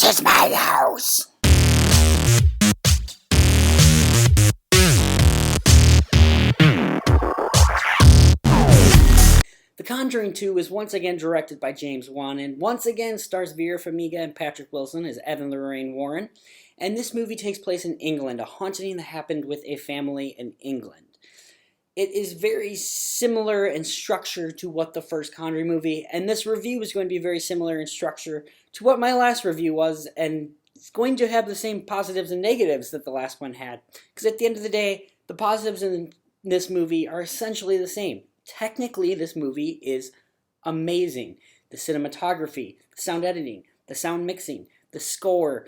This is my house. The Conjuring 2 is once again directed by James Wann, and once again stars Vera Farmiga and Patrick Wilson as Ed and Lorraine Warren. And this movie takes place in England, a haunting that happened with a family in England. It is very similar in structure to what the first Conjuring movie, and this review is going to be very similar in structure to what my last review was, and it's going to have the same positives and negatives that the last one had. Because at the end of the day, the positives in this movie are essentially the same. Technically, this movie is amazing. The cinematography, the sound editing, the sound mixing, the score,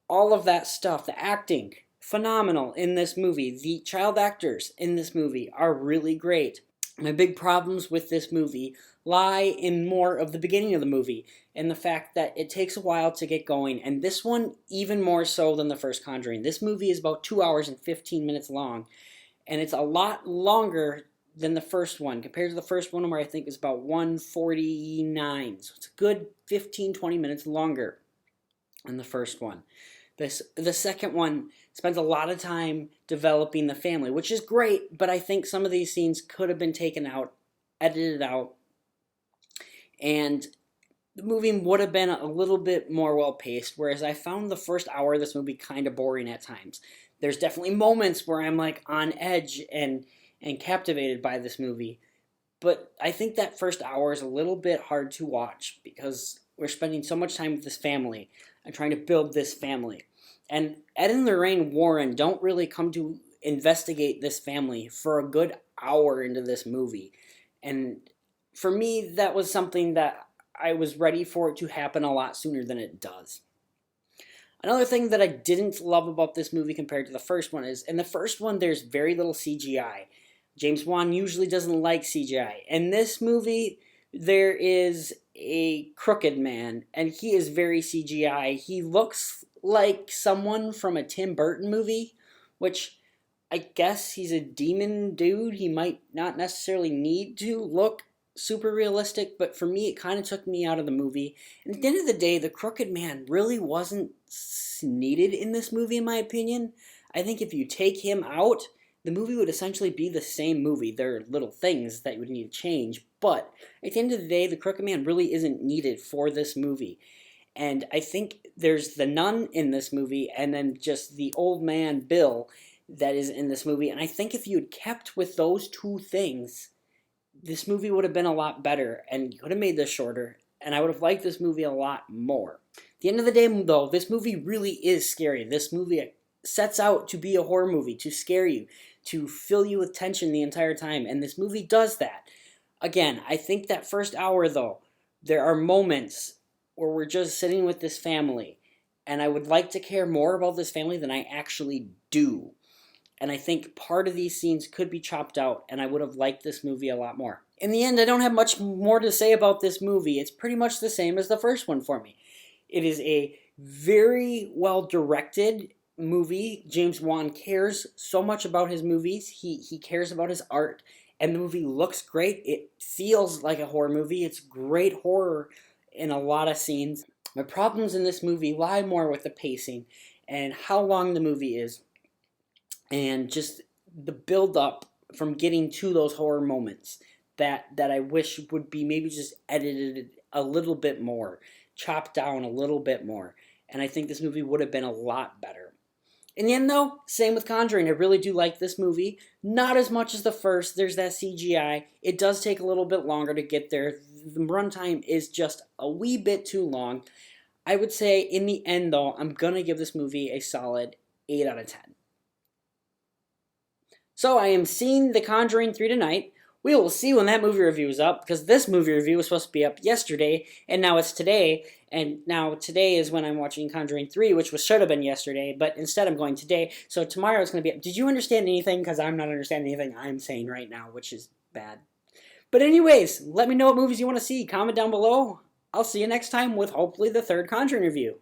all of that stuff, the acting, phenomenal in this movie. The child actors in this movie are really great. My big problems with this movie lie in more of the beginning of the movie and the fact that it takes a while to get going, and this one even more so than the first Conjuring. This movie is about 2 hours and 15 minutes long, and it's a lot longer than the first one, compared to the first one where I think is about 1:49. So it's a good 15-20 minutes longer than the first one. The second one spends a lot of time developing the family, which is great, but I think some of these scenes could have been taken out, edited out, and the movie would have been a little bit more well-paced, whereas I found the first hour of this movie kind of boring at times. There's definitely moments where I'm like on edge and captivated by this movie, but I think that first hour is a little bit hard to watch because we're spending so much time with this family and trying to build this family. And Ed and Lorraine Warren don't really come to investigate this family for a good hour into this movie. And for me, that was something that I was ready for it to happen a lot sooner than it does. Another thing that I didn't love about this movie compared to the first one is, in the first one, there's very little CGI. James Wann usually doesn't like CGI. In this movie, there is a crooked man, and he is very CGI. He looks like someone from a Tim Burton movie, which I guess he's a demon dude. He might not necessarily need to look super realistic, but for me, it kind of took me out of the movie. And at the end of the day, the crooked man really wasn't needed in this movie, in my opinion. I think if you take him out, the movie would essentially be the same movie. There are little things that you would need to change, but at the end of the day, the crooked man really isn't needed for this movie. And I think there's the nun in this movie, and then just the old man, Bill, that is in this movie. And I think if you had kept with those two things, this movie would have been a lot better, and you could have made this shorter, and I would have liked this movie a lot more. At the end of the day, though, this movie really is scary. This movie sets out to be a horror movie, to scare you, to fill you with tension the entire time, and this movie does that. Again, I think that first hour, though, there are moments where we're just sitting with this family, and I would like to care more about this family than I actually do. And I think part of these scenes could be chopped out, and I would have liked this movie a lot more. In the end, I don't have much more to say about this movie. It's pretty much the same as the first one for me. It is a very well-directed movie. James Wann cares so much about his movies. He cares about his art, and the movie looks great. It feels like a horror movie. It's great horror in a lot of scenes. My problems in this movie lie more with the pacing and how long the movie is, and just the build-up from getting to those horror moments that I wish would be maybe just edited a little bit more, chopped down a little bit more, and I think this movie would have been a lot better. In the end, though, same with Conjuring. I really do like this movie. Not as much as the first. There's that CGI. It does take a little bit longer to get there. The runtime is just a wee bit too long. I would say, in the end, though, I'm going to give this movie a solid 8 out of 10. So I am seeing The Conjuring 3 tonight. We will see when that movie review is up, because this movie review was supposed to be up yesterday, and now it's today, and now today is when I'm watching Conjuring 3, which should have been yesterday, but instead I'm going today, so tomorrow it's going to be up. Did you understand anything? Because I'm not understanding anything I'm saying right now, which is bad. But anyways, let me know what movies you want to see. Comment down below. I'll see you next time with hopefully the third Conjuring review.